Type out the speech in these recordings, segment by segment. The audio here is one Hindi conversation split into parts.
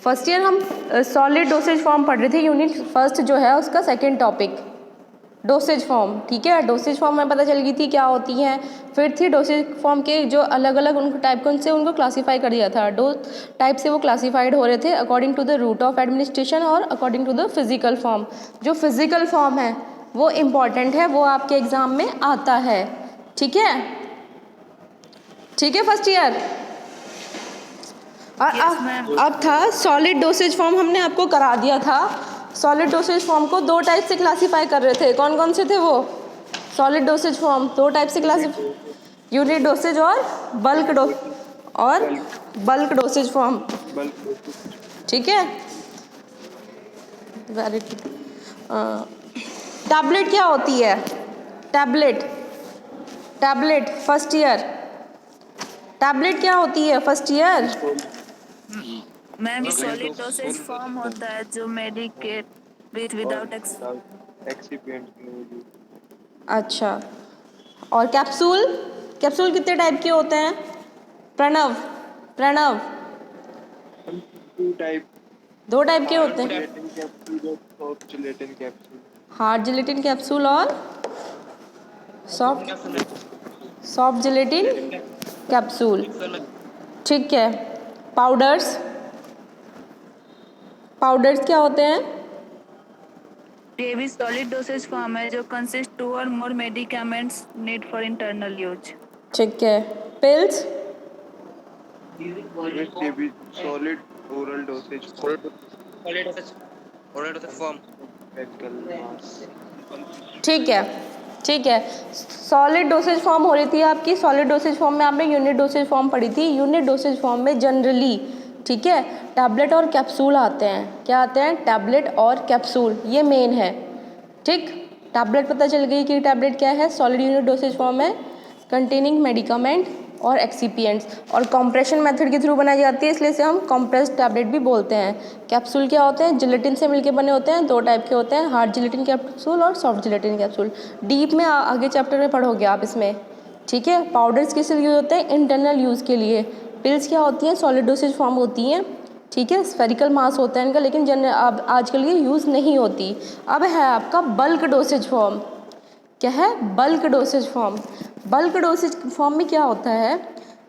फर्स्ट ईयर हम सॉलिड डोसेज फॉर्म पढ़ रहे थे, यूनिट फर्स्ट जो है उसका सेकेंड टॉपिक डोसेज फॉर्म। ठीक है, डोसेज फॉर्म में पता चल गई थी क्या होती हैं। फिर थी डोसेज फॉर्म के जो अलग अलग उनको टाइप कौन से उनको क्लासीफाई कर दिया था। दो टाइप से वो क्लासीफाइड हो रहे थे, according to the route of administration और according to the physical form. जो फिजिकल फॉर्म है वो इम्पॉर्टेंट है, वो आपके एग्जाम में आता है। ठीक है, ठीक है फर्स्ट ईयर। अब था सॉलिड डोसेज फॉर्म, हमने आपको करा दिया था। सॉलिड डोसेज फॉर्म को दो टाइप से क्लासीफाई कर रहे थे, कौन कौन से थे वो? सॉलिड डोसेज फॉर्म दो टाइप से क्लासीफाई, यूनिट डोसेज और बल्क डोसेज फॉर्म। ठीक है, वेरी गुड। टैबलेट क्या होती है? टैबलेट फर्स्ट ईयर, टैबलेट क्या होती है first year? Ma'am solid dosage form होता है जो मेडिकेट विथ विदाउट एक्सिपिएंट। अच्छा, और कैप्सूल? कैप्सूल कितने टाइप के होते हैं? प्रणव दो टाइप के होते हैं, हार्ड जिलेटिन कैप्सूल और सॉफ्ट जिलेटिन कैप्सूल। ठीक है, पाउडर्स क्या होते हैं? ये भी सॉलिड डोसेज फॉर्म है जो कंसिस्ट टू और मोर मेडिकेमेंट्स नीड फॉर इंटरनल यूज। ठीक है, pills? Solid oral dosage form. ठीक है, ठीक है। सॉलिड डोसेज फॉर्म हो रही थी आपकी। सॉलिड डोसेज फॉर्म में आपने यूनिट डोसेज फॉर्म पढ़ी थी। यूनिट डोसेज फॉर्म में जनरली, ठीक है, टैबलेट और कैप्सूल आते हैं। क्या आते हैं? टैबलेट और कैप्सूल, ये मेन है। ठीक, टैबलेट पता चल गई कि टैबलेट क्या है, सॉलिड यूनिट डोसेज फॉर्म है कंटेनिंग मेडिकामेंट और एक्सीपिएंट्स, और कॉम्प्रेशन मेथड के थ्रू बनाई जाती है, इसलिए इसे हम कॉम्प्रेस्ड टैबलेट भी बोलते हैं। कैप्सूल क्या होते हैं? जिलेटिन से मिलके बने होते हैं, दो टाइप के होते हैं, हार्ड जिलेटिन कैप्सूल और सॉफ्ट जिलेटिन कैप्सूल। डीप में आगे चैप्टर में पढ़ोगे आप इसमें। ठीक है, पाउडर्स किस लिए यूज होते हैं? इंटरनल यूज़ के लिए। पिल्स क्या होती हैं? सॉलिड डोसेज फॉर्म होती हैं। ठीक है, स्फेरिकल मास होता है इनका, लेकिन अब आजकल ये यूज़ नहीं होती। अब है आपका बल्क डोसेज फॉर्म। क्या है? Bulk dosage form. Bulk dosage form में क्या होता है,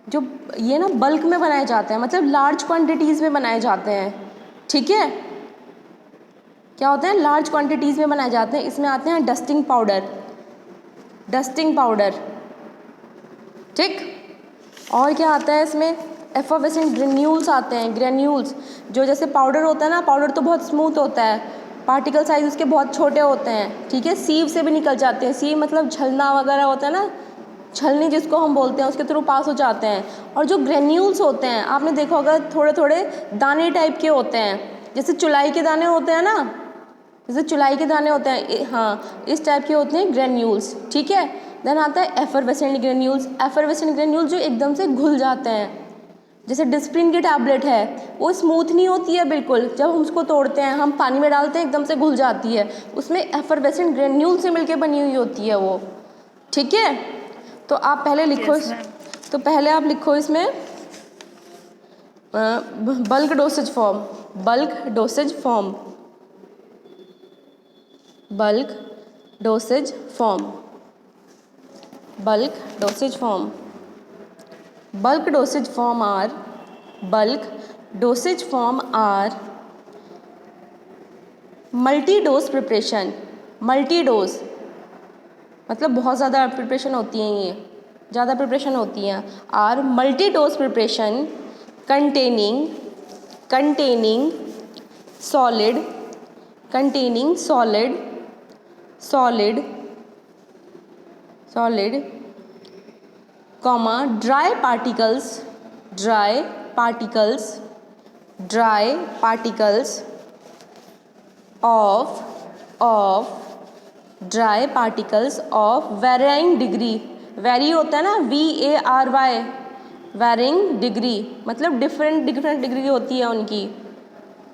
जो ये ना बल्क में बनाए जाते हैं, मतलब लार्ज क्वांटिटीज़ में बनाए जाते हैं। ठीक है, क्या होते हैं? लार्ज क्वांटिटीज़ में बनाए जाते हैं। इसमें आते हैं डस्टिंग पाउडर, ठीक। और क्या आता है इसमें? एफर्वेसेंट ग्रेन्यूल्स आते हैं, ग्रेन्यूल्स, जो जैसे पाउडर होता है ना, पाउडर तो बहुत स्मूथ होता है, पार्टिकल साइज उसके बहुत छोटे होते हैं। ठीक है, सीव से भी निकल जाते हैं। सीव मतलब छलना वगैरह होता है ना, छलनी जिसको हम बोलते हैं, उसके थ्रू पास हो जाते हैं। और जो ग्रेन्यूल्स होते हैं, आपने देखा होगा थोड़े थोड़े दाने टाइप के होते हैं, जैसे चुलाई के दाने होते हैं ना, जैसे चुलाई के दाने होते हैं, हाँ, इस टाइप के होते हैं ग्रेन्यूल्स। ठीक है, देन आता है एफरवेसेंट ग्रेन्यूल्स। एफरवेसेंट ग्रेन्यूल्स जो एकदम से घुल जाते हैं, जैसे डिस्प्रिन की टैबलेट है, वो स्मूथ नहीं होती है बिल्कुल, जब हम उसको तोड़ते हैं, हम पानी में डालते हैं, एकदम से घुल जाती है, उसमें एफरवेसेंट ग्रेन्यूल से मिलके बनी हुई होती है वो। ठीक है, तो आप पहले लिखो तो पहले आप लिखो इसमें bulk dosage form, bulk dosage form, bulk dosage form, bulk dosage form. Bulk dosage form are multi-dose preparation. Multi-dose मतलब बहुत ज़्यादा प्रिपरेशन होती हैं, ये ज़्यादा प्रिपरेशन होती हैं। Are multi-dose preparation containing solid comma dry particles of varying degree। Vary होता है ना, VARY, varying degree मतलब डिफरेंट डिग्री होती है उनकी।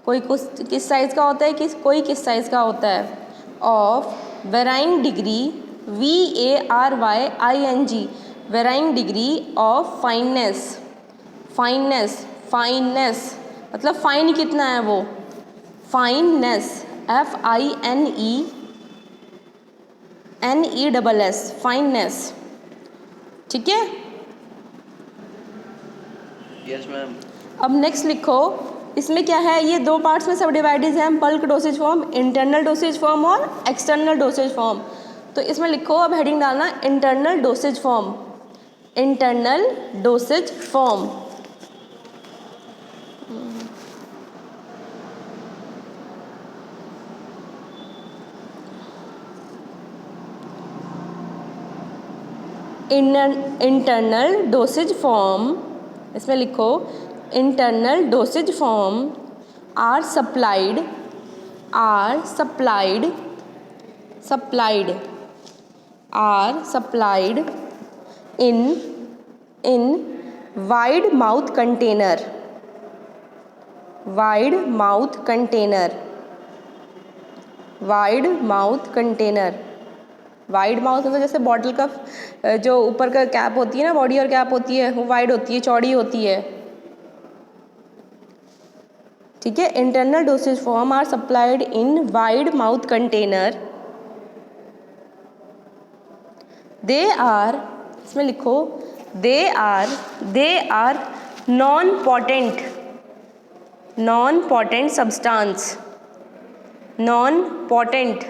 कोई किस साइज़ का होता है, कोई किस साइज़ का होता है। Of varying degree, VARYING, varying degree of fineness मतलब फाइन कितना है वो, फाइननेस, FINENESS, फाइननेस, ठीक है। Yes ma'am. अब नेक्स्ट लिखो, इसमें क्या है, ये दो पार्ट्स में सब डिवाइडेड हैं, bulk dosage form, internal dosage form और एक्सटर्नल डोसेज फॉर्म। तो इसमें लिखो, अब हेडिंग डालना internal dosage form, internal dosage form. Internal dosage form, इसमें लिखो internal dosage form are supplied in wide mouth container, wide mouth container, wide mouth container, wide mouth मतलब जैसे बॉटल का जो ऊपर का कैप होती है ना, बॉडी और कैप होती है, वो वाइड होती है, चौड़ी होती है, ठीक है। Internal dosage form are supplied in wide mouth container, they are, इसमें लिखो they are non potent substance, non potent,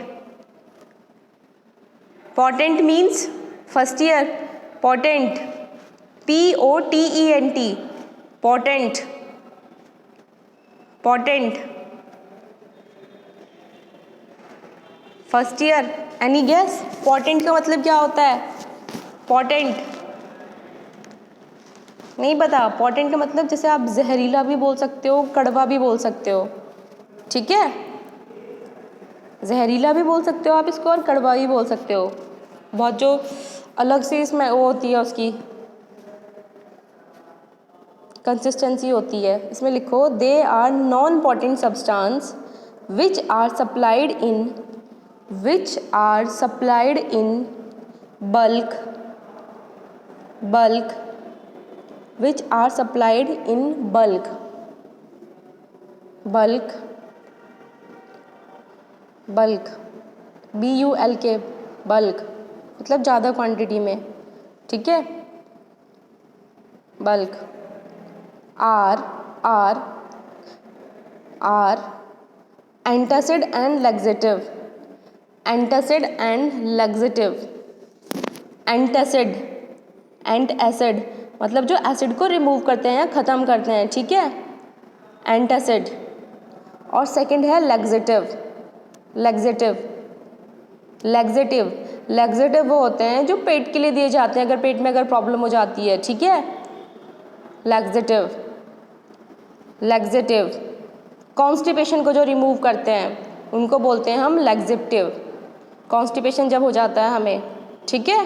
potent means first year, potent, POTENT, potent, potent, first year. Any guess potent का मतलब क्या होता है, पोटेंट नहीं पता, पोटेंट का मतलब जैसे आप जहरीला भी बोल सकते हो, कड़वा भी बोल सकते हो, ठीक है, जहरीला भी बोल सकते हो आप इसको और कड़वा भी बोल सकते हो, बहुत जो अलग से इसमें वो होती है, उसकी कंसिस्टेंसी होती है। इसमें लिखो they are non potent substance which are supplied in bulk, which are supplied in bulk, BULK, bulk मतलब ज़्यादा क्वांटिटी में, ठीक है, bulk. Are antacid and laxative, antacid मतलब जो एसिड को रिमूव करते हैं, ख़त्म करते हैं, ठीक है, एंटासिड। और सेकंड है लैक्सेटिव वो होते हैं जो पेट के लिए दिए जाते हैं, अगर पेट में अगर प्रॉब्लम हो जाती है, ठीक है, लैक्सेटिव। कॉन्स्टिपेशन को जो रिमूव करते हैं उनको बोलते हैं हम लैक्सेटिव, कॉन्स्टिपेशन जब हो जाता है हमें, ठीक है,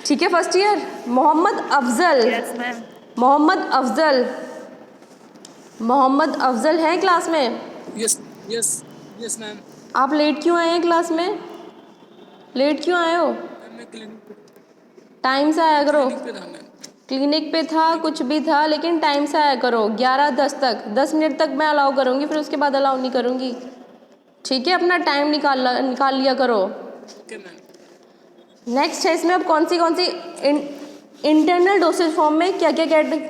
ठीक है। फर्स्ट ईयर मोहम्मद अफजल हैं क्लास में? Yes ma'am. आप लेट क्यों आए हैं क्लास में, लेट क्यों आए हो? टाइम से आया करो, क्लिनिक पे था, कुछ भी था, लेकिन टाइम से आया करो। 11:10 तक, 10 मिनट तक मैं अलाउ करूँगी, फिर उसके बाद अलाउ नहीं करूँगी, ठीक है। अपना टाइम निकाल लिया करो। नेक्स्ट है इसमें अब कौन सी इंटरनल डोसेज फॉर्म में क्या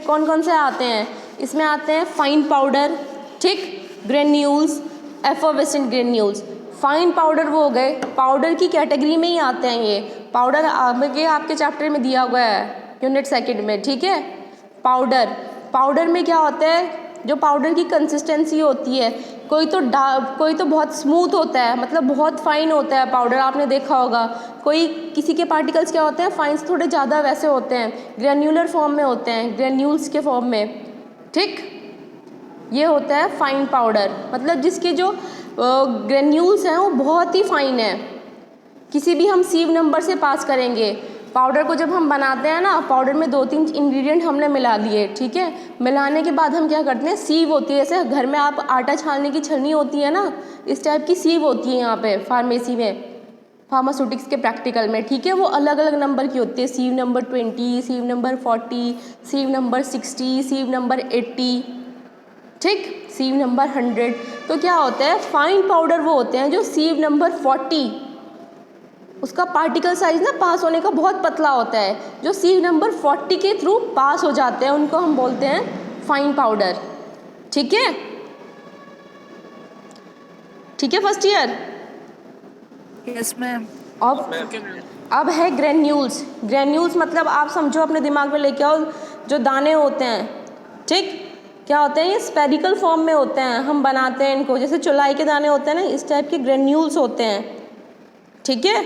कौन से आते हैं। इसमें आते हैं फाइन पाउडर, ठीक, granules, effervescent granules. Fine powder वो हो गए, पाउडर की कैटेगरी में ही आते हैं ये पाउडर, आपके चैप्टर में दिया हुआ है यूनिट सेकंड में, ठीक है। पाउडर में क्या होता है, जो पाउडर की कंसिस्टेंसी होती है, कोई तो बहुत स्मूथ होता है, मतलब बहुत फाइन होता है पाउडर, आपने देखा होगा। किसी के पार्टिकल्स क्या होते हैं, फाइन से थोड़े ज़्यादा वैसे होते हैं, ग्रेन्यूलर फॉर्म में होते हैं, ग्रेन्यूल्स के फॉर्म में, ठीक। ये होता है फाइन पाउडर, मतलब जिसके जो ग्रेन्यूल्स हैं वो बहुत ही फाइन है। किसी भी हम सीव नंबर से पास करेंगे। पाउडर को जब हम बनाते हैं ना, पाउडर में 2-3 इंग्रेडिएंट हमने मिला दिए, ठीक है। मिलाने के बाद हम क्या करते हैं, सीव होती है, जैसे घर में आप आटा छानने की छन्नी होती है ना, इस टाइप की सीव होती है यहाँ पे फार्मेसी में, फार्मास्यूटिक्स के प्रैक्टिकल में, ठीक है। वो अलग अलग नंबर की होती है, सीव नंबर 20, सीव नंबर 40, सीव नंबर 60, सीव नंबर 80, ठीक, सीव नंबर 100। तो क्या होता है, फाइन पाउडर वो होते हैं जो सीव नंबर 40, उसका पार्टिकल साइज ना पास होने का बहुत पतला होता है, जो सीव नंबर 40 के थ्रू पास हो जाते हैं उनको हम बोलते हैं फाइन पाउडर, ठीक है। ठीक है फर्स्ट ईयर। Yes ma'am. अब है ग्रेन्यूल्स। ग्रेन्यूल्स मतलब आप समझो, अपने दिमाग में लेके आओ, जो दाने होते हैं, ठीक, क्या होते हैं, ये स्पेरिकल फॉर्म में होते हैं, हम बनाते हैं इनको, जैसे चौलाई के दाने होते हैं ना, इस टाइप के ग्रेन्यूल्स होते हैं, ठीक है।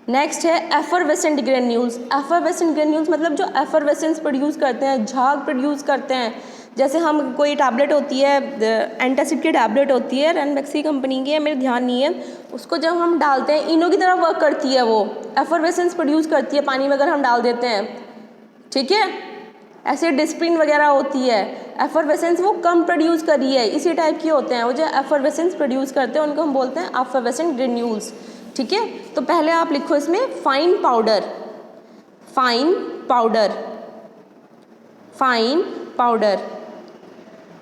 नेक्स्ट है एफरवेसेंट ग्रेन्यूल्स। एफरवेसेंट ग्रेन्यूल्स मतलब जो एफरवेसेंस प्रोड्यूस करते हैं, झाग प्रोड्यूस करते हैं। जैसे हम कोई टैबलेट होती है, एंटासिड की टैबलेट होती है, रैनबैक्सी कंपनी की है, मेरे ध्यान नहीं है, उसको जब हम डालते हैं इनो की तरह वर्क करती है, वो एफरवेसेंस प्रोड्यूस करती है पानी में अगर हम डाल देते हैं, ठीक है। ऐसे डिस्प्रिन वगैरह होती है, एफरवेसेंस वो कम प्रोड्यूस करी है, इसी टाइप की होते हैं वो जो एफरवेसेंस प्रोड्यूस करते हैं, उनको हम बोलते हैं एफरवेसेंट ग्रेन्यूल्स, ठीक है। तो पहले आप लिखो इसमें fine powder, fine powder, fine powder.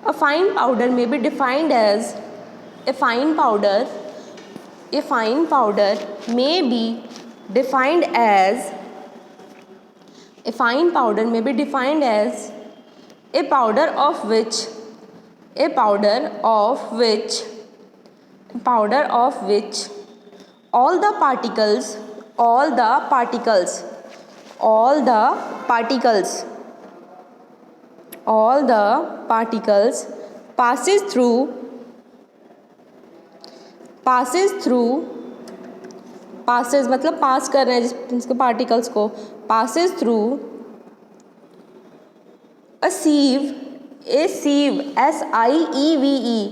A fine powder may be defined as a fine powder. A fine powder may be defined as a fine powder may be defined as a powder of which a powder of which powder of which all the particles all the particles all the particles all the particles passes through passes मतलब पास कर रहे हैं जिसके पार्टिकल्स को, passes through a sieve SIEVE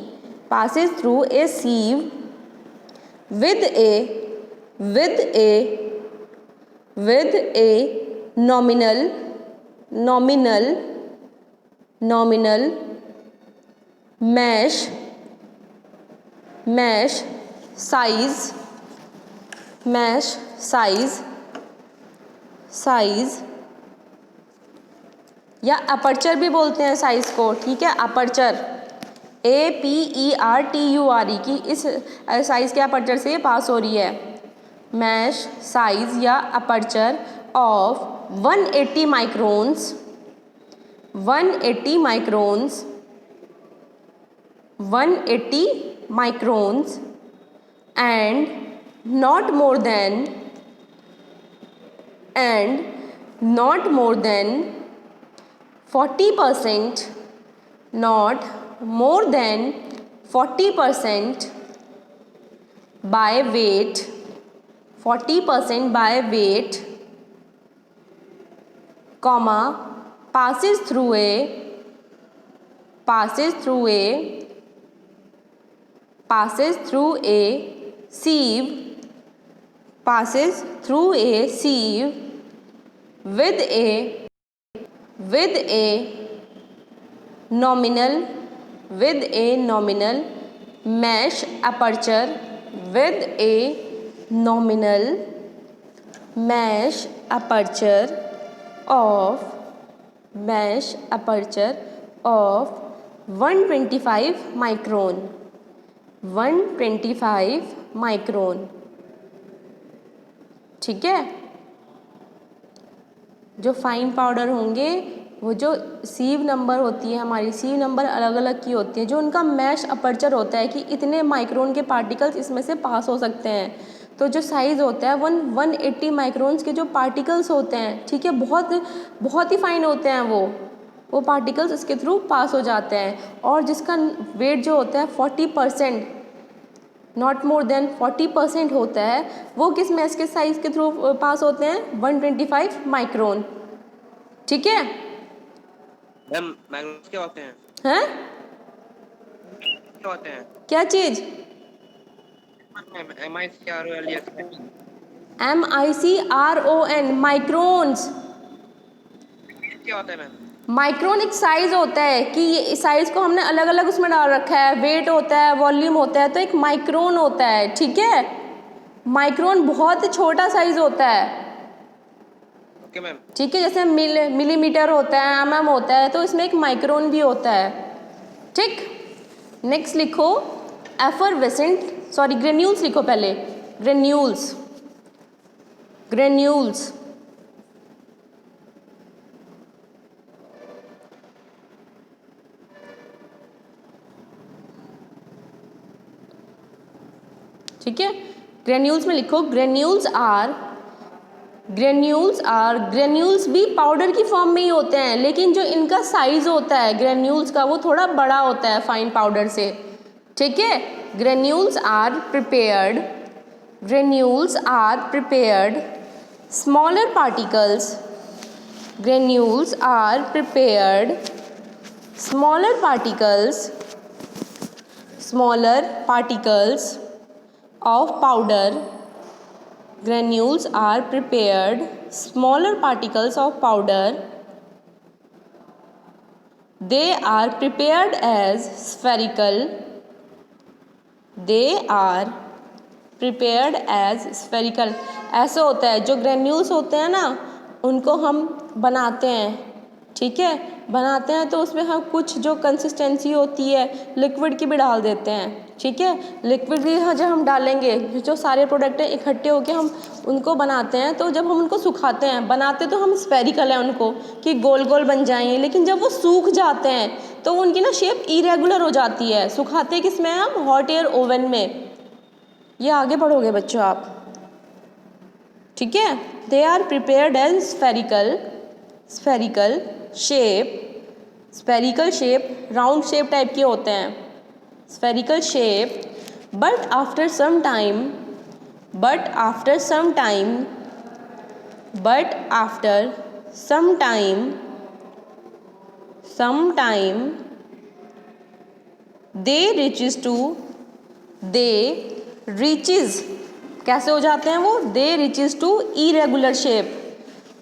passes through a sieve with a nominal mesh size या अपर्चर भी बोलते हैं साइज को, ठीक है। अपर्चर APERTURE की इस साइज के अपर्चर से ये पास हो रही है। मैश साइज या aperture of 180 microns 180 microns and not more than 40% not more than 40% by weight 40% by weight comma passes through a sieve with a nominal mesh aperture with a nominal mesh aperture of 125 micron, ठीक है। जो फाइन पाउडर होंगे वो जो सीव नंबर होती है, हमारी सीव नंबर अलग अलग की होती है, जो उनका मैश अपर्चर होता है कि इतने माइक्रोन के पार्टिकल्स इसमें से पास हो सकते हैं। तो जो साइज़ होता है 180 माइक्रोन्स के जो पार्टिकल्स होते हैं, ठीक है, बहुत ही फाइन होते हैं वो पार्टिकल्स इसके थ्रू पास हो जाते हैं। और जिसका वेट जो होता है 40% नॉट मोर देन 40% होता है, वो किस मैश के साइज के थ्रू पास होते हैं, 125 माइक्रोन, ठीक है। मैम मैग्नेट्स क्या होते हैं? हैं? क्या होते हैं? क्या चीज? MICRON microns. क्या होता है मैम? माइक्रोन एक साइज होता है कि ये साइज को हमने अलग अलग उसमें डाल रखा है, वेट होता है, वॉल्यूम होता है, तो एक माइक्रोन होता है, ठीक है। माइक्रोन बहुत छोटा साइज होता है, ओके मैम। ठीक है, जैसे मिलीमीटर होता है, एमएम होता है, तो इसमें एक माइक्रोन भी होता है, ठीक। नेक्स्ट लिखो एफरवेसेंट, सॉरी ग्रेन्यूल्स लिखो पहले, ग्रेन्यूल्स, ग्रेन्यूल्स, ठीक है। ग्रेन्यूल्स में लिखो ग्रेन्यूल्स आर, ग्रेन्यूल्स भी पाउडर की फॉर्म में ही होते हैं, लेकिन जो इनका साइज होता है ग्रेन्यूल्स का वो थोड़ा बड़ा होता है फाइन पाउडर से, ठीक है। Granules are prepared, granules are prepared smaller particles, granules are prepared smaller particles, smaller particles of powder, granules are prepared smaller particles of powder, they are prepared as spherical, they are prepared as spherical। ऐसे होता है, जो ग्रेन्यूल्स होते हैं ना उनको हम बनाते हैं, ठीक है, बनाते हैं तो उसमें हम कुछ जो कंसिस्टेंसी होती है लिक्विड की भी डाल देते हैं, ठीक है। लिक्विड भी जब हम डालेंगे, जो सारे प्रोडक्ट हैं इकट्ठे होकर हम उनको बनाते हैं, तो जब हम उनको सुखाते हैं, बनाते तो हम स्फेरिकल है उनको कि गोल गोल बन जाएंगे, लेकिन जब वो सूख जाते हैं तो उनकी ना शेप इरेगुलर हो जाती है। सुखाते किस में हम, हॉट एयर ओवन में। ये आगे पढ़ोगे बच्चों आप, ठीक है। They are prepared as spherical, spherical shape, spherical shape round shape type के होते हैं, spherical shape, but after some time, but after some time, but after some time, some time they reaches to, they reaches कैसे हो जाते हैं वो, they reaches to irregular shape,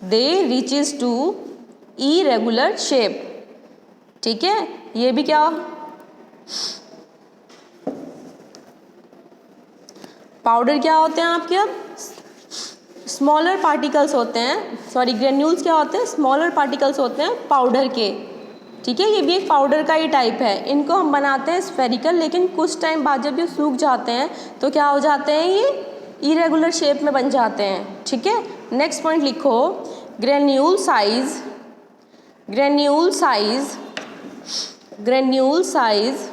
they reaches to irregular shape, ठीक है। ये भी क्या, पाउडर क्या होते हैं आपके, अब स्मॉलर पार्टिकल्स होते हैं, सॉरी ग्रेन्यूल्स क्या होते हैं, स्मॉलर पार्टिकल्स होते हैं पाउडर के, ठीक है। ये भी एक पाउडर का ही टाइप है, इनको हम बनाते हैं स्फेरिकल, लेकिन कुछ टाइम बाद जब ये सूख जाते हैं तो क्या हो जाते हैं, ये इरेगुलर शेप में बन जाते हैं, ठीक है। नेक्स्ट पॉइंट लिखो granule size, granule size, granule size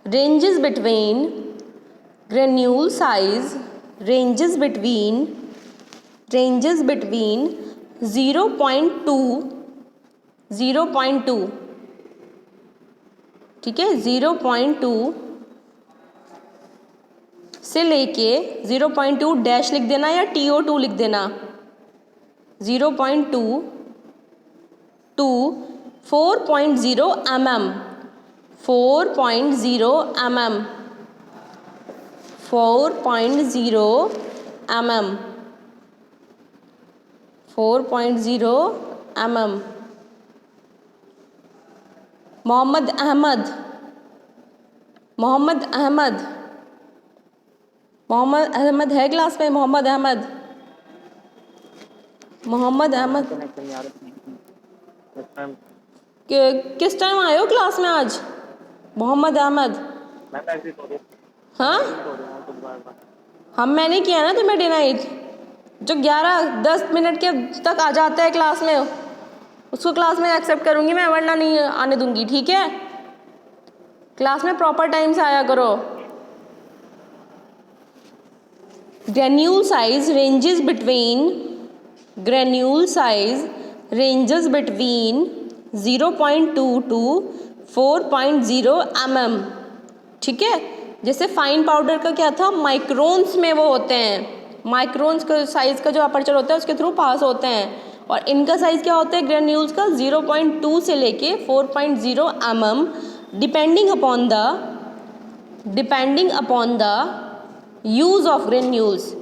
ranges between, granule size ranges between, ranges between 0.2, 0.2, ठीक है, 0.2 से लेके 0.2 डैश लिख देना या TO2 लिख देना, 0.2 to 4.0 mm, 4.0 mm, 4.0 mm, 4.0 mm। Mohammad Ahmad, Mohammad Ahmad, Mohammad Ahmad है क्लास में, मोहम्मद अहमद, मोहम्मद अहमद किस टाइम आए हो क्लास में आज, मोहम्मद अहमद? हाँ मैंने किया ना तुम्हें डिनाइट, जो 11-10 मिनट के तक आ जाता है क्लास में उसको क्लास में एक्सेप्ट करूँगी मैं, वरना नहीं आने दूंगी, ठीक है। क्लास में प्रॉपर टाइम से आया करो। Granule size ranges between, granule size ranges between 0.2 to 4.0 mm, ठीक है। जैसे फाइन पाउडर का क्या था, माइक्रोन्स में वो होते हैं, माइक्रोन्स का साइज का जो अपर्चर होता है उसके थ्रू पास होते हैं, और इनका साइज क्या होता है ग्रेन्यूल्स का 0.2 से लेके 4.0 mm, depending upon the use of granules,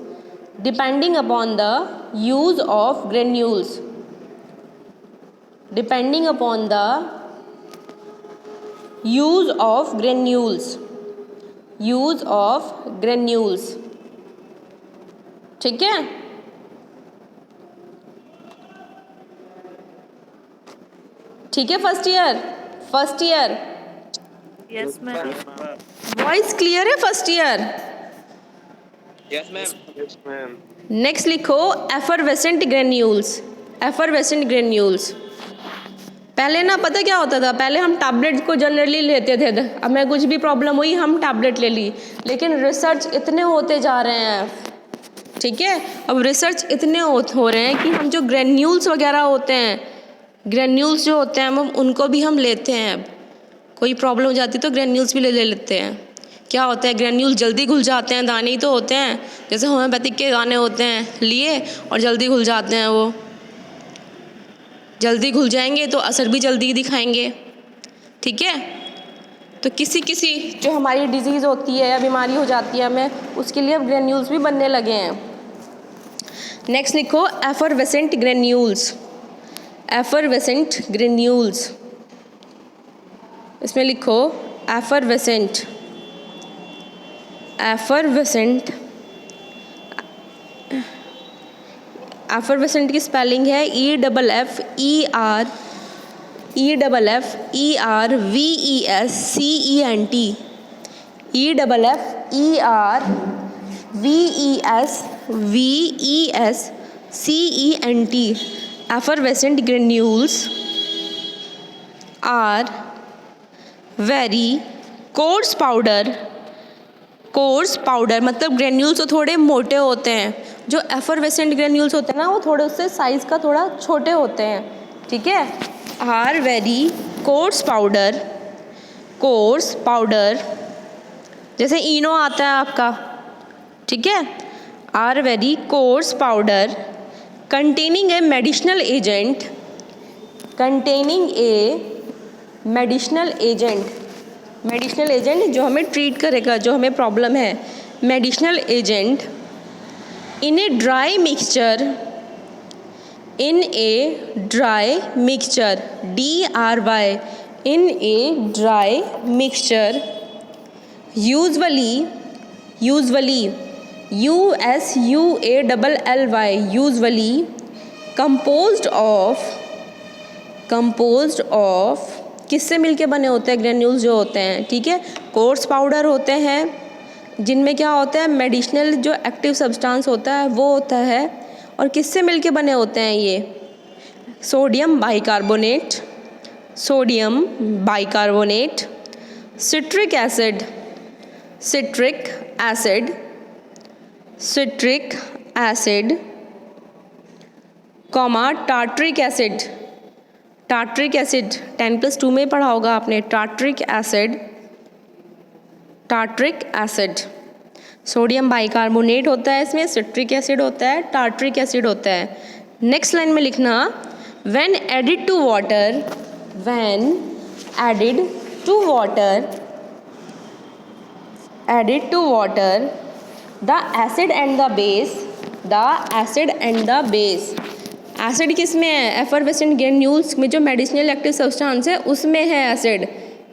depending upon the use of granules, depending upon the use of granules, use of granules, ठीक है। ठीक है, first year Yes, ma'am. Voice clear है first year. Yes, ma'am. Next लिखो एफरवेसेंट ग्रेन्यूल्स। पहले ना पता क्या होता था, पहले हम टैबलेट को जनरली लेते थे, हमें कुछ भी प्रॉब्लम हुई हम टैबलेट ले ली, लेकिन रिसर्च इतने होते जा रहे हैं, ठीक है। अब रिसर्च इतने हो रहे हैं कि हम जो ग्रेन्यूल्स वगैरह होते हैं, ग्रेन्यूल्स जो होते हैं हम उनको भी हम लेते हैं। अब कोई प्रॉब्लम हो जाती है तो ग्रेन्यूल्स भी ले लेते हैं। क्या होता है, ग्रेन्यूल्स जल्दी घुल जाते हैं, दाने ही तो होते हैं, जैसे होम्योपैथिक के दाने होते हैं, लिए और जल्दी घुल जाते हैं। वो जल्दी घुल जाएंगे तो असर भी जल्दी दिखाएंगे, ठीक है। तो किसी जो हमारी डिजीज़ होती है या बीमारी हो जाती है हमें, उसके लिए अब ग्रेन्यूल्स भी बनने लगे हैं। नेक्स्ट लिखो एफरवेसेंट ग्रेन्यूल्स। इसमें लिखो एफरवेसेंट की स्पेलिंग है EFFERVESCENT। EFFERVESCENT। Effervescent granules are very coarse powder मतलब ग्रेन्यूल्स तो थोड़े मोटे होते हैं। जो एफरवेसेंट ग्रेन्यूल्स होते हैं ना, वो थोड़े उससे साइज़ का थोड़ा छोटे होते हैं, ठीक है। आर वेरी कोर्स पाउडर जैसे इनो आता है आपका, ठीक है। Are very coarse powder containing a medicinal agent जो हमें ट्रीट करेगा, जो हमें प्रॉब्लम है, medicinal agent in a dry mixture DRY in a dry mixture usually composed of किससे मिलके बने होते हैं ग्रेन्यूल्स जो होते हैं, ठीक है। कोर्स पाउडर होते हैं जिनमें क्या होता है, मेडिसिनल जो एक्टिव सब्सटेंस होता है वो होता है, और किससे मिलके बने होते हैं ये, sodium bicarbonate, citric acid, tartaric acid 10+2 में पढ़ा होगा आपने, टार्ट्रिक एसिड। सोडियम बाइकार्बोनेट होता है इसमें, सिट्रिक एसिड होता है, टार्ट्रिक एसिड होता है। नेक्स्ट लाइन में लिखना when added to water the acid and the base acid किस में है, एफरवेसेंट ग्रेन्यूल्स में जो मेडिसिनल एक्टिव सब्सटेंस है उसमें है एसिड,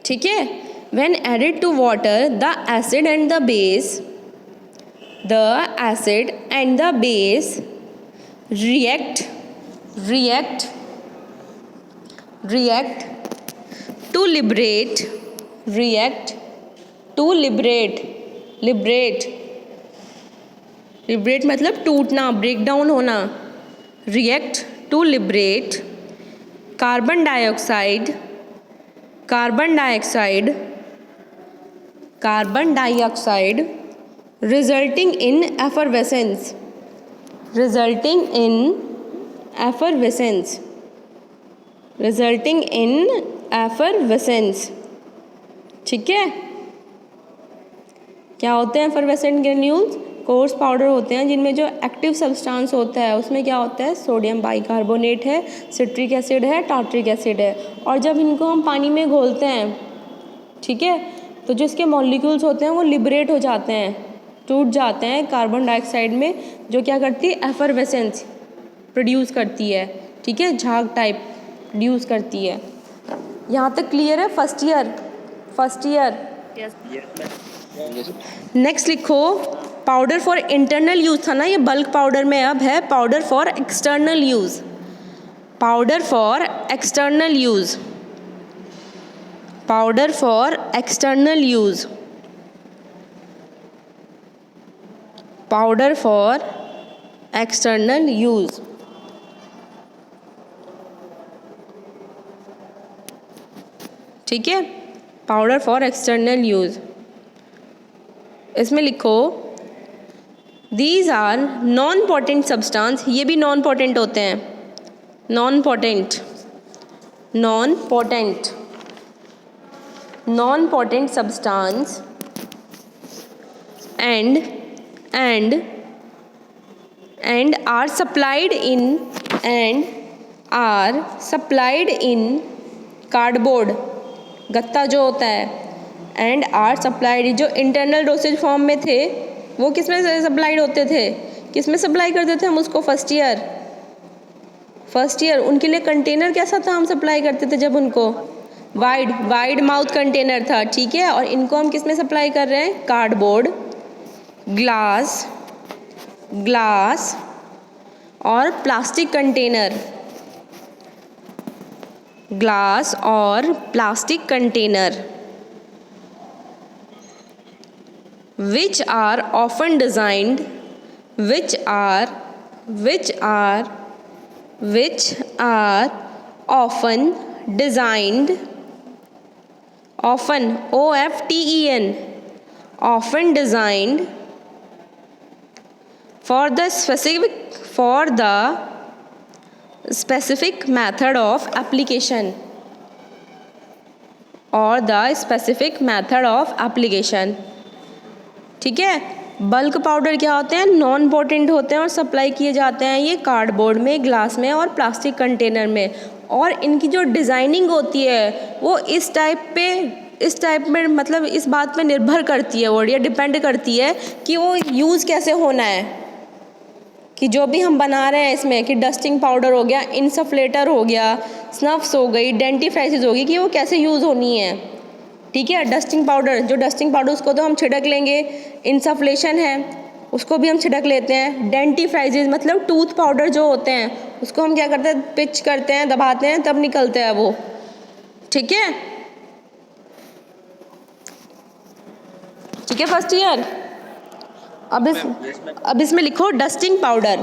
ठीक है। when added to water the acid and the base react to liberate मतलब टूटना, ब्रेक डाउन होना। react to liberate carbon dioxide resulting in effervescence, ठीक है। क्या होते हैं एफरवेसेंट ग्रेन्यूल्स, कोर्स पाउडर होते हैं जिनमें जो एक्टिव सब्सटेंस होता है उसमें क्या होता है, सोडियम बाइकार्बोनेट है, सिट्रिक एसिड है, टार्ट्रिक एसिड है। और जब इनको हम पानी में घोलते हैं, ठीक है, तो जो इसके मॉलिक्यूल्स होते हैं वो लिबरेट हो जाते हैं, टूट जाते हैं कार्बन डाइऑक्साइड में, जो क्या करती है, एफरवेसेंस प्रोड्यूस करती है, ठीक है, झाग टाइप प्रोड्यूस करती है। यहाँ तक क्लियर है फर्स्ट ईयर। Yes. नेक्स्ट लिखो पाउडर फॉर इंटरनल यूज़ था ना, ये बल्क पाउडर में अब है powder for external use, powder for external use, powder for external use, powder for external use. ठीक है, पाउडर फॉर एक्सटर्नल यूज़। इसमें लिखो these are non potent substance, ये भी नॉन पोटेंट होते हैं, non potent, non potent, non potent substance and are supplied in cardboard, गत्ता जो होता है, एंड आर सप्लाइड, जो इंटरनल डोसेज फॉर्म में थे वो किस में सप्लाइड होते थे, किस में सप्लाई करते थे हम उसको, फर्स्ट ईयर उनके लिए कंटेनर कैसा था हम सप्लाई करते थे जब उनको, वाइड माउथ कंटेनर था। ठीक है, और इनको हम किस में सप्लाई कर रहे हैं, कार्डबोर्ड, ग्लास और प्लास्टिक कंटेनर, ग्लास और plastic container, which are often designed, which are often designed, often OFTEN, often designed for the specific method of application, or the specific method of application। ठीक है, बल्क पाउडर क्या होते हैं, नॉन पोटेंट होते हैं और सप्लाई किए जाते हैं ये कार्डबोर्ड में, ग्लास में और प्लास्टिक कंटेनर में, और इनकी जो डिज़ाइनिंग होती है वो इस टाइप में मतलब इस बात पे निर्भर करती है, वो ये डिपेंड करती है कि वो यूज़ कैसे होना है, कि जो भी हम बना रहे हैं इसमें, कि डस्टिंग पाउडर हो गया, इंसफ्लेटर हो गया, स्नफ्स हो गई, डेंटिफ्राइसिस होगी, कि वो कैसे यूज़ होनी है। ठीक है, डस्टिंग पाउडर उसको तो हम छिड़क लेंगे, इंसफ्लेशन है उसको भी हम छिड़क लेते हैं, डेंटिफ्राइसिस मतलब टूथ पाउडर जो होते हैं उसको हम क्या करते हैं, पिच करते हैं, दबाते हैं, तब निकलते हैं वो। ठीक है, फर्स्ट ईयर। अब इसमें लिखो dusting powder,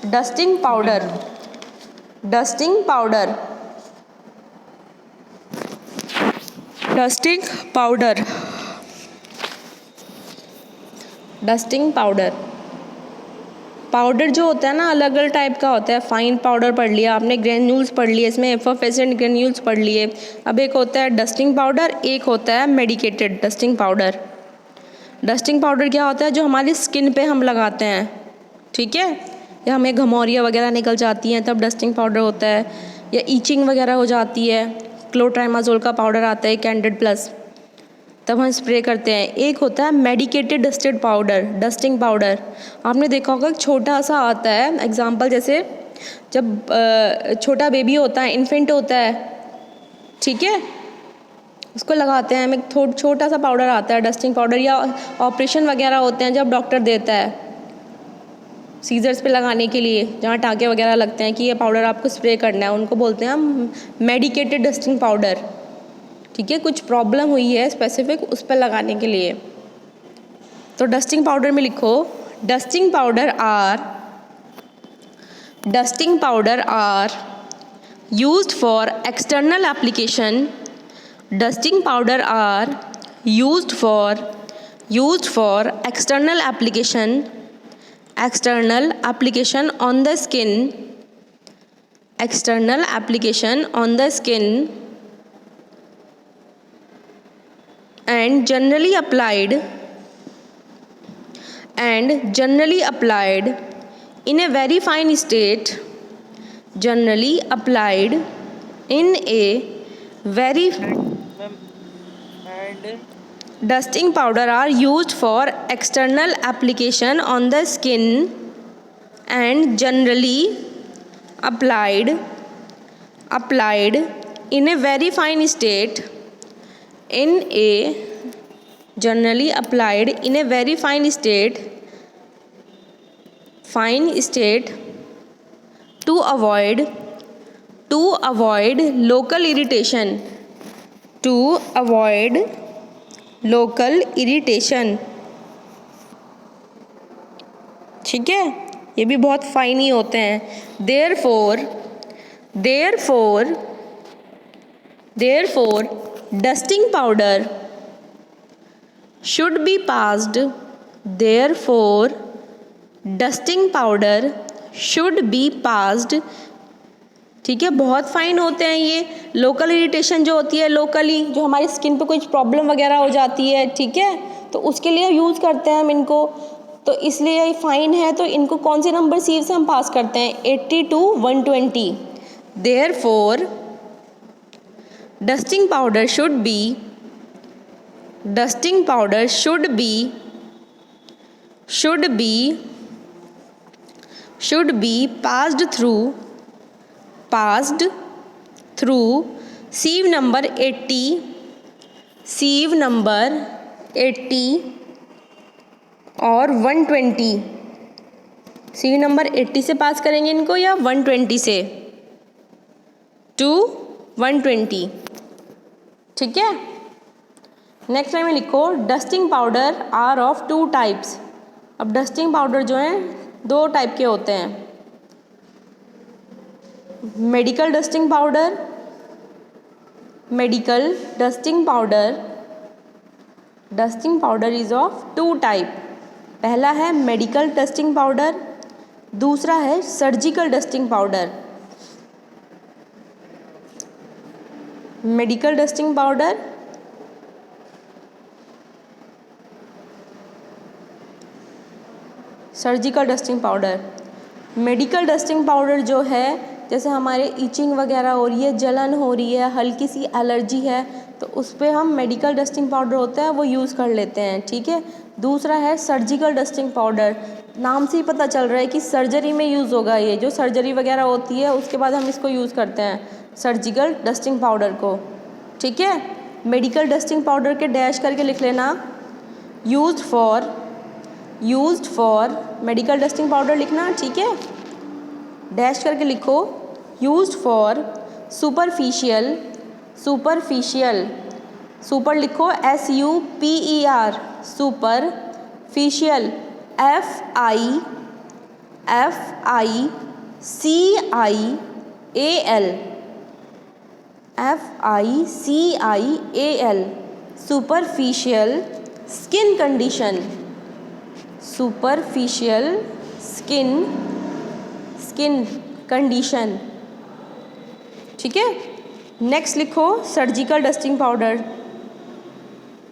dusting powder, dusting powder, dusting powder, dusting powder. Powder जो होता है ना अलग अलग टाइप का होता है, फाइन पाउडर पढ़ लिया आपने, ग्रेन्यूल्स पढ़ लिए, इसमें एफर्वेसेंट ग्रेन्यूल्स पढ़ लिए। अब एक होता है डस्टिंग पाउडर, एक होता है medicated dusting powder. Dusting powder क्या होता है, जो हमारी स्किन पे हम लगाते हैं। ठीक है, या हमें घमौरियाँ वगैरह निकल जाती हैं तब डस्टिंग पाउडर होता है, या ईचिंग वगैरह हो जाती है, क्लोट्रामाजोल का पाउडर आता है कैंडिड प्लस, तब हम स्प्रे करते हैं। एक होता है medicated dusted powder, dusting powder. आपने देखा होगा छोटा सा आता है, एग्जांपल जैसे जब छोटा बेबी होता है, इन्फेंट होता है, ठीक है, उसको लगाते हैं, हमें छोटा सा पाउडर आता है डस्टिंग पाउडर, या ऑपरेशन वगैरह होते हैं जब डॉक्टर देता है सीजर्स पे लगाने के लिए, जहाँ टाँके वगैरह लगते हैं कि ये पाउडर आपको स्प्रे करना है, उनको बोलते हैं हम मेडिकेटेड डस्टिंग पाउडर। ठीक है, कुछ प्रॉब्लम हुई है स्पेसिफिक, उस पर लगाने के लिए। तो डस्टिंग पाउडर में लिखो dusting powder are used for external application, dusting powder are used for external application on the skin, and generally applied in a very fine state, dusting powder are used for external application on the skin and generally applied in a very fine state in a fine state to avoid local irritation, to avoid local irritation। ठीक है, ये भी बहुत फाइन ही होते हैं। therefore dusting powder should be passed, therefore dusting powder should be passed। ठीक है, बहुत फाइन होते हैं ये। लोकल इरिटेशन जो होती है, लोकली जो हमारी स्किन पे कुछ प्रॉब्लम वगैरह हो जाती है, ठीक है, तो उसके लिए यूज़ करते हैं हम इनको, तो इसलिए ये फाइन है। तो इनको कौन से नंबर सीरीज से हम पास करते हैं? 80 to 120। Therefore dusting powder should be passed through sieve number 80 और 120। sieve नंबर 80 से पास करेंगे इनको या 120 से? टू 120। ठीक है, नेक्स्ट लाइन में लिखो dusting powder are of 2 types. अब डस्टिंग पाउडर जो हैं 2 टाइप के होते हैं। Medical dusting powder is of 2 type. पहला है मेडिकल डस्टिंग पाउडर, दूसरा है surgical dusting powder. Medical dusting powder surgical dusting powder. Medical dusting powder जो है, जैसे हमारे ईचिंग वगैरह हो रही है, जलन हो रही है, हल्की सी एलर्जी है, तो उस पर हम मेडिकल डस्टिंग पाउडर होता है वो यूज़ कर लेते हैं। ठीक है, दूसरा है सर्जिकल डस्टिंग पाउडर। नाम से ही पता चल रहा है कि सर्जरी में यूज़ होगा। ये जो सर्जरी वगैरह होती है उसके बाद हम इसको यूज़ करते हैं, सर्जिकल डस्टिंग पाउडर को। ठीक है, मेडिकल डस्टिंग पाउडर के डैश करके लिख लेना, used for medical dusting powder लिखना। ठीक है, डैश करके लिखो, यूज्ड फॉर सुपर लिखो SUPER, superficial, FICIAL, superficial skin condition. ठीक है, नेक्स्ट लिखो सर्जिकल डस्टिंग पाउडर।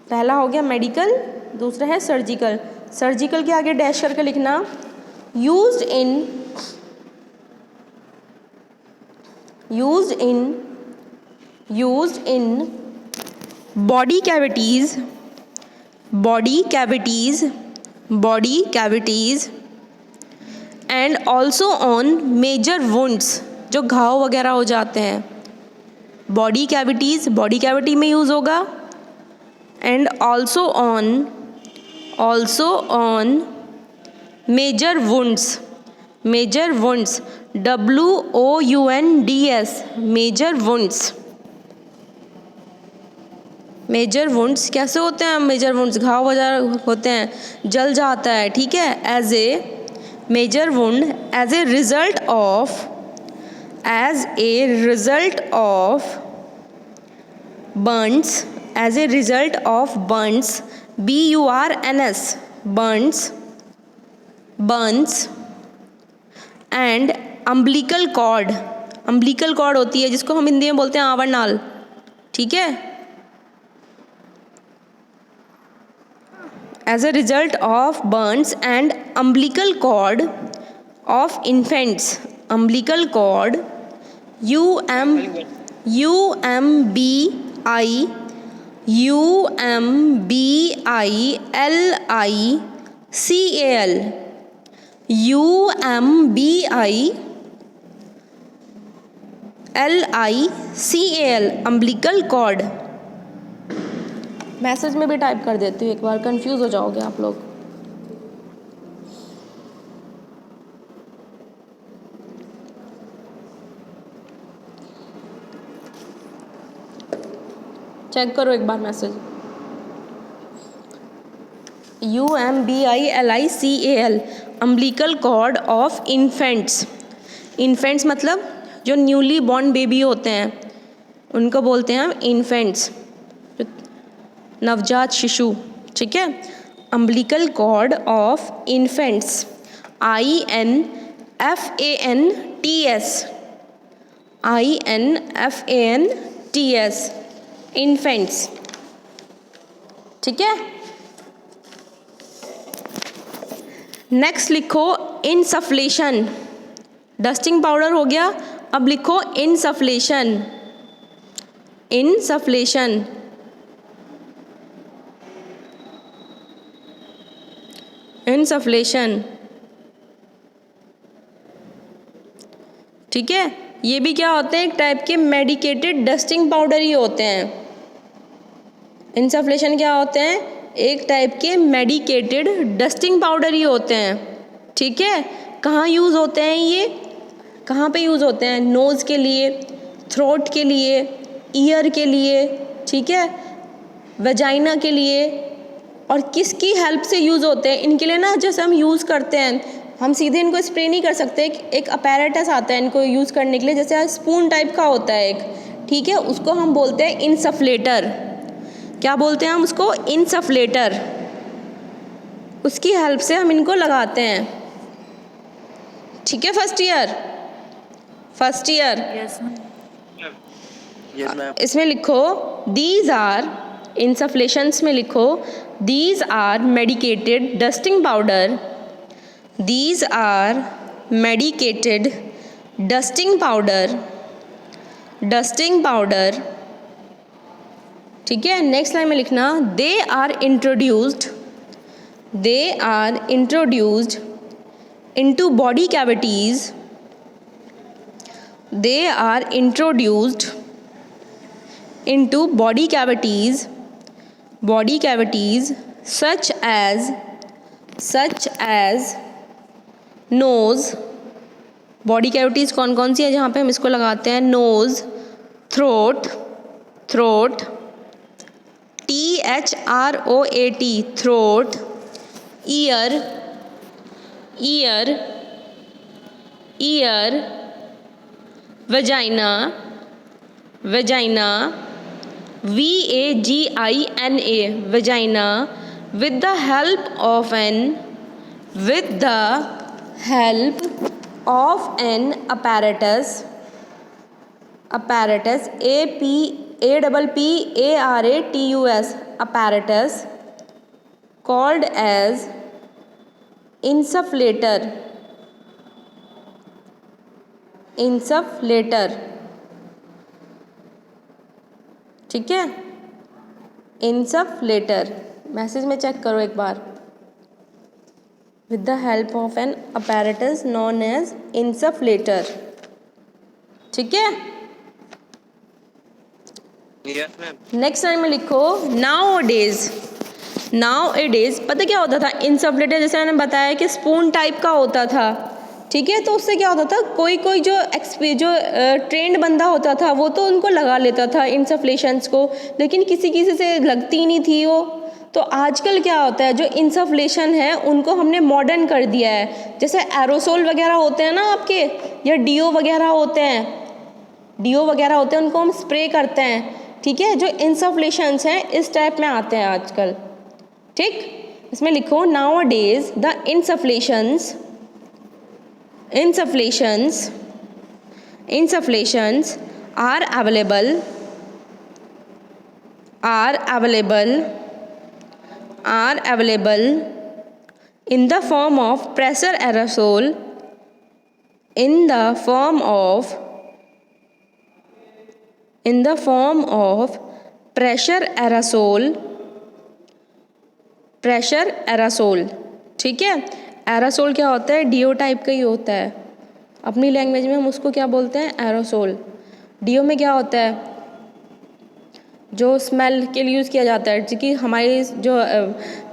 पहला हो गया मेडिकल, दूसरा है सर्जिकल। सर्जिकल के आगे डैश करके लिखना, used in body cavities and also on major wounds, जो घाव वगैरह हो जाते हैं। बॉडी कैविटी में यूज़ होगा, and also on major wounds, WOUNDS, major wounds कैसे होते हैं? मेजर वुंड्स घाव वगैरह होते हैं, जल जाता है। ठीक है, as a major wound as a result of burns, burns and umbilical cord होती है जिसको हम हिंदी में बोलते हैं आवर नाल। ठीक है, as a result of burns and umbilical cord of infants, umbilical cord UMBICAL, umbilical cord. Message में भी टाइप कर देती हूँ, एक बार कंफ्यूज हो जाओगे आप लोग। चेक करो एक बार message. UMBILICAL umbilical cord of infants. Infants मतलब जो न्यूली बॉर्न बेबी होते हैं उनको बोलते हैं हम इन्फेंट्स, नवजात शिशु। ठीक है, umbilical cord of infants, INFANTS, INFANTS, infants. ठीक है, नेक्स्ट लिखो इनसफ्लेशन। डस्टिंग पाउडर हो गया, अब लिखो इनसफ्लेशन। इनसफ्लेशन, इनसफ्लेशन। ठीक है, ये भी क्या होते हैं, एक टाइप के मेडिकेटेड डस्टिंग पाउडर ही होते हैं। इनसफ्लेशन क्या होते हैं, एक टाइप के मेडिकेटेड डस्टिंग पाउडर ही होते हैं। ठीक है, कहाँ यूज़ होते हैं ये, कहाँ पे यूज़ होते हैं, नोज़ के लिए, थ्रोट के लिए, ईयर के लिए, ठीक है, वजाइना के लिए। और किसकी हेल्प से यूज़ होते हैं इनके लिए ना, जैसे हम यूज़ करते हैं, हम सीधे इनको स्प्रे नहीं कर सकते, एक अपैरेटस आता है इनको यूज़ करने के लिए, जैसे स्पून टाइप का होता है एक, ठीक है, उसको हम बोलते हैं इनसफ्लेटर। क्या बोलते हैं हम उसको, इनसफ्लेटर। उसकी हेल्प से हम इनको लगाते हैं। ठीक है, first year, first year. Yes ma'am. Yes, ma'am. इसमें लिखो दीज आर, इनसफ्लेशंस में लिखो these are medicated dusting powder, these are medicated dusting powder, dusting powder. ठीक है, नेक्स्ट लाइन में लिखना they are introduced, they are introduced into body cavities, they are introduced into body cavities, body cavities such as nose। Body cavities कौन कौन सी है जहाँ पे हम इसको लगाते हैं, nose, throat, throat, THROAT, throat, ear, ear, ear, vagina, vagina, VAGINA, vagina, with the help of an apparatus, apparatus, APPARATUS, apparatus called as insufflator, insufflator। ठीक है, इनसफ्लेटर। मैसेज में चेक करो एक बार, with the help of an apparatus known as insufflator. ठीक है, Yes, ma'am. नेक्स्ट लाइन में लिखो nowadays. Nowadays पता क्या होता था, इनसफ्लेटर जैसे मैंने बताया कि स्पून टाइप का होता था। ठीक है, तो उससे क्या होता था, कोई कोई जो ट्रेंड बंदा होता था वो तो उनको लगा लेता था इनसफ्लेशंस को, लेकिन किसी किसी से लगती नहीं थी वो। तो आजकल क्या होता है, जो इनसफ्लेशन है उनको हमने मॉडर्न कर दिया है। जैसे एरोसोल वगैरह होते हैं ना आपके, या डीओ वगैरह होते हैं, डीओ वगैरह होते हैं, उनको हम स्प्रे करते हैं। ठीक है, जो इनसफ्लेशंस हैं इस टाइप में आते हैं आजकल। ठीक, इसमें लिखो nowadays the insufflations, insuflations are available in the form of pressure aerosol, in the form of pressure aerosol। ठीक है, एरोसोल क्या होता है, डीओ टाइप का ही होता है। अपनी लैंग्वेज में हम उसको क्या बोलते हैं, एरोसोल। डीओ में क्या होता है, जो स्मेल के लिए यूज़ किया जाता है, क्योंकि हमारी जो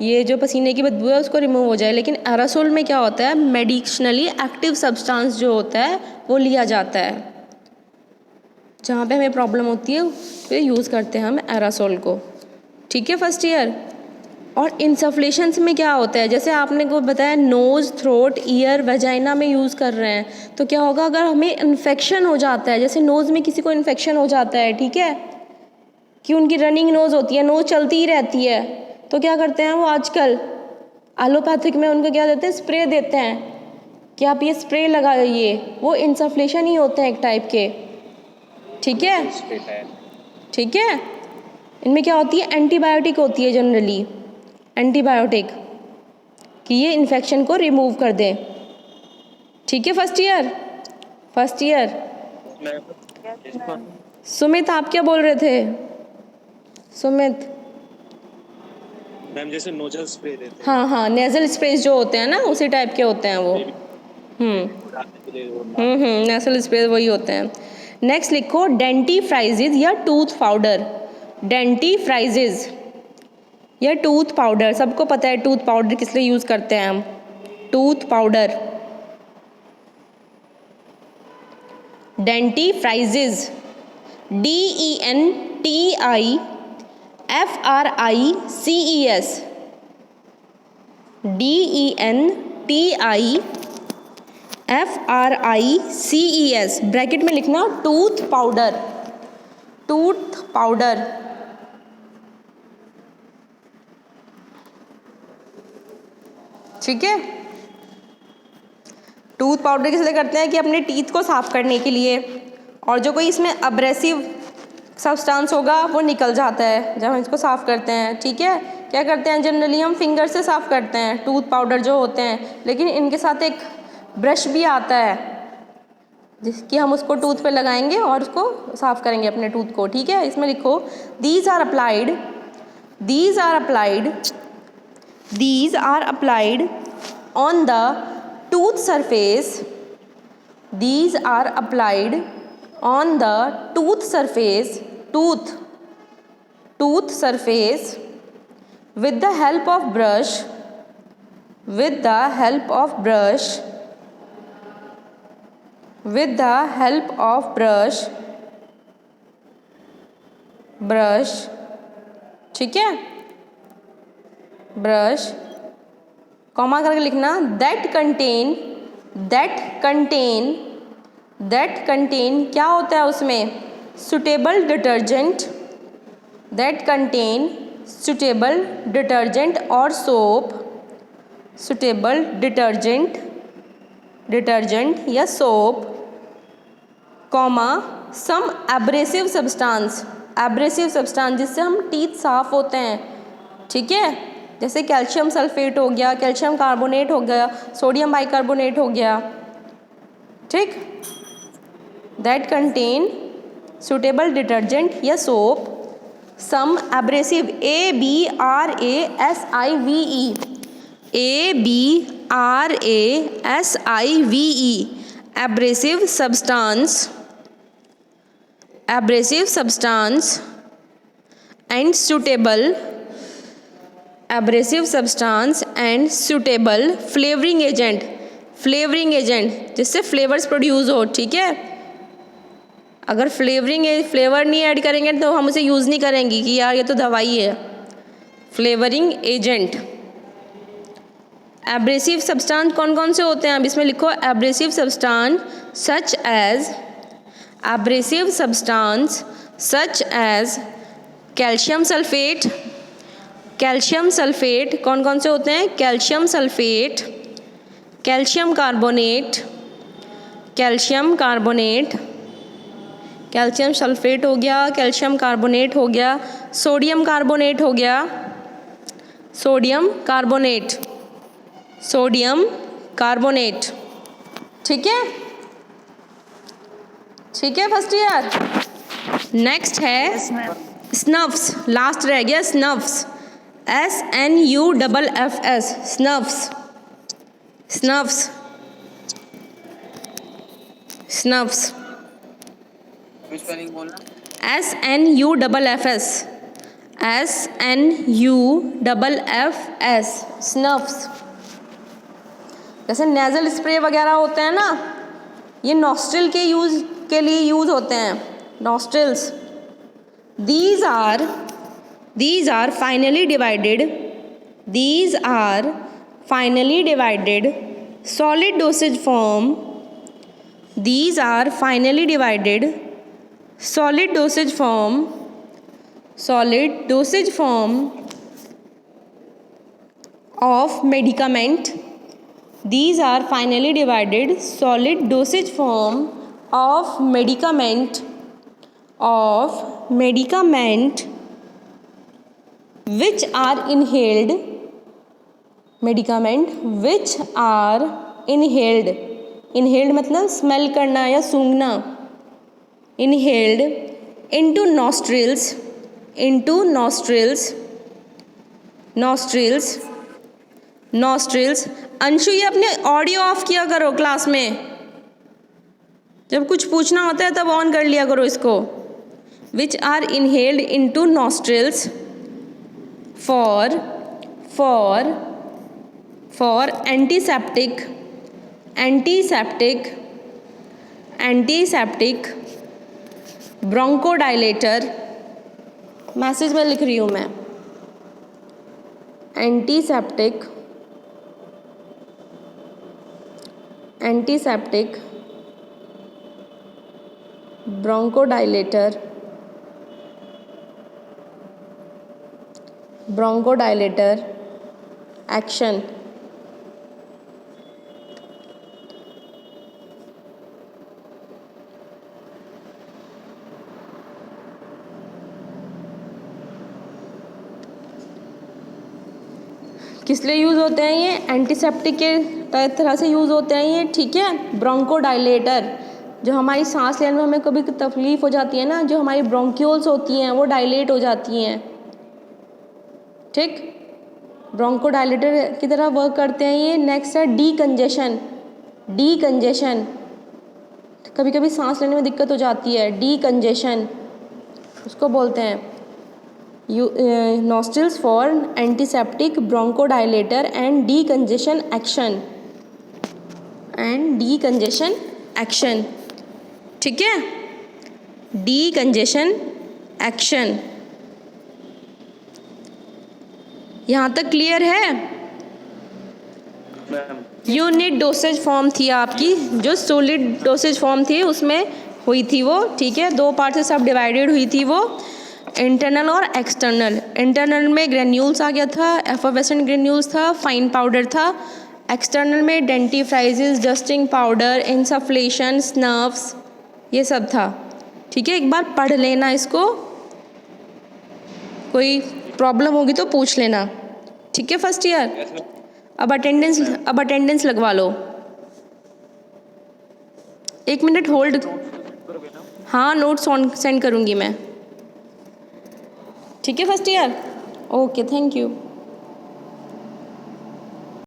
ये जो पसीने की बदबू है उसको रिमूव हो जाए। लेकिन एरोसोल में क्या होता है, मेडिसिनली एक्टिव सब्सटेंस जो होता है वो लिया जाता है। जहाँ पे हमें प्रॉब्लम होती है फिर यूज़ करते हैं हम एरासोल को। ठीक है फर्स्ट ईयर। और इंसफ्लेशंस में क्या होता है, जैसे आपने को बताया नोज़, थ्रोट, ईयर, वेजाइना में यूज़ कर रहे हैं, तो क्या होगा अगर हमें इन्फेक्शन हो जाता है, जैसे नोज़ में किसी को इन्फेक्शन हो जाता है, ठीक है, कि उनकी रनिंग नोज़ होती है, नोज़ चलती ही रहती है, तो क्या करते हैं वो आजकल एलोपैथिक में उनको क्या देते हैं, स्प्रे देते हैं कि आप ये स्प्रे लगाइए, वो इंसफ्लेशन ही होते हैं एक टाइप के। ठीक है, ठीक है। इनमें क्या होती है, एंटीबायोटिक होती है जनरली, एंटीबायोटिक, कि ये इन्फेक्शन को रिमूव कर दें। ठीक है first year, first year. Sumit आप क्या बोल रहे थे? सुमित मैम जैसे नोजल स्प्रे देते हैं हाँ हाँ, नेजल स्प्रेस जो होते हैं ना उसी टाइप के होते हैं वो। नेजल स्प्रे वही होते हैं। नेक्स्ट लिखो डेंटिफ्राइजिस या टूथ पाउडर। डेंटिफ्राइजिस या टूथ पाउडर, सबको पता है टूथ पाउडर किस लिए यूज़ करते हैं हम। Tooth powder, dentifrices, DENTIFRICES, DENTIFRICES, bracket में लिखना टूथ पाउडर, टूथ पाउडर। ठीक है, टूथ पाउडर किस लिए करते हैं कि अपने टीथ को साफ करने के लिए, और जो कोई इसमें अब्रेसिव सब्सटेंस होगा वो निकल जाता है जब हम इसको साफ़ करते हैं। ठीक है, क्या करते हैं जनरली हम फिंगर से साफ़ करते हैं टूथ पाउडर जो होते हैं, लेकिन इनके साथ एक ब्रश भी आता है जिसकी हम उसको टूथ पे लगाएंगे और उसको साफ़ करेंगे अपने टूथ को। ठीक है, इसमें लिखो these are applied, these are applied, these are applied on the tooth surface, these are applied on the tooth surface, tooth surface with the help of brush, with the help of brush, with the help of brush, brush। ठीक है, ब्रश, कॉमा करके लिखना that contain, that contain, that contain क्या होता है उसमें, suitable detergent, that contain suitable detergent और सोप, सुटेबल डिटर्जेंट, डिटर्जेंट या सोप, कॉमा सम एब्रेसिव सब्सटेंस, एब्रेसिव सब्सटेंस जिससे हम टीथ साफ होते हैं। ठीक है, जैसे कैल्शियम सल्फेट हो गया, कैल्शियम कार्बोनेट हो गया, सोडियम बाइकार्बोनेट हो गया। ठीक, दैट कंटेन सुटेबल डिटर्जेंट या soap, some abrasive, ABRASIVE, ABRASIVE, abrasive substance, abrasive substance and suitable, abrasive substance and suitable flavouring agent, flavouring agent जिससे फ्लेवर्स प्रोड्यूस हो। ठीक है, अगर फ्लेवर नहीं ऐड करेंगे तो हम उसे यूज़ नहीं करेंगे कि यार ये तो दवाई है। Flavouring agent. एब्रेसिव सब्सटेंस कौन कौन से होते हैं, अब इसमें लिखो abrasive substance such as, abrasive substance such as calcium sulphate, calcium sulphate कौन कौन से होते हैं, calcium sulphate, calcium carbonate, calcium carbonate, calcium sulphate हो गया, कैल्शियम कार्बोनेट हो गया, सोडियम कार्बोनेट हो गया, सोडियम कार्बोनेट, सोडियम कार्बोनेट। ठीक है, ठीक है फर्स्ट ईयर। नेक्स्ट है स्नफ्स, लास्ट रह गया snuffs, SNUFFS, snuffs, snuffs, snuffs, spelling बोलना, SNUFFS, SNUFFS, स्नफ्स। जैसे नेज़ल स्प्रे वगैरह होते हैं ना, ये नॉस्ट्रिल के लिए यूज़ होते हैं, nostrils. These are finally divided. These are finally divided solid dosage form. These are finally divided solid dosage form. Solid dosage form of medicament. These are finally divided solid dosage form of medicament which are inhaled. Medicament which are inhaled. Inhaled मतलब स्मेल करना या सूंघना. Inhaled into nostrils. Into nostrils. Anshu ये अपने ऑडियो ऑफ किया करो क्लास में. जब कुछ पूछना होता है तब ऑन कर लिया करो इसको. Which are inhaled into nostrils for antiseptic bronchodilator. Message में लिख रही हूँ मैं. Antiseptic bronchodilator action. किस लिए यूज़ होते हैं ये? एंटीसेप्टिक के तरह से यूज़ होते हैं ये, ठीक है. ब्रोंकोडाइलेटर, जो हमारी सांस लेने में हमें कभी तकलीफ़ हो जाती है ना, जो हमारी ब्रोंक्यूल्स होती हैं वो डायलेट हो जाती हैं, ठीक. ब्रोंकोडाइलेटर की तरह वर्क करते हैं ये. नेक्स्ट है डीकंजेशन. कभी कभी सांस लेने में दिक्कत हो जाती है, डीकंजेशन उसको बोलते हैं. nostrils for antiseptic bronchodilator and decongestion action. ठीक है. decongestion action. यहाँ तक क्लियर है? यूनिट डोसेज फॉर्म थी आपकी, जो सॉलिड डोसेज फॉर्म थी उसमें हुई थी वो, ठीक है. 2 पार्ट से सब डिवाइडेड हुई थी वो, इंटरनल और एक्सटर्नल. इंटरनल में ग्रेन्यूल्स आ गया था, एफर्वेसेंट ग्रेन्यूल्स था, फाइन पाउडर था. एक्सटर्नल में डेंटिफ्राइजिस, डस्टिंग पाउडर, इंसफ्लेशन, स्नर्व्स, ये सब था, ठीक है. एक बार पढ़ लेना इसको, कोई प्रॉब्लम होगी तो पूछ लेना, ठीक है. फर्स्ट ईयर अब अटेंडेंस लगवा लो. 1 मिनट होल्ड. हाँ, नोट्स सेंड करूँगी मैं, ठीक है. First year, okay, thank you.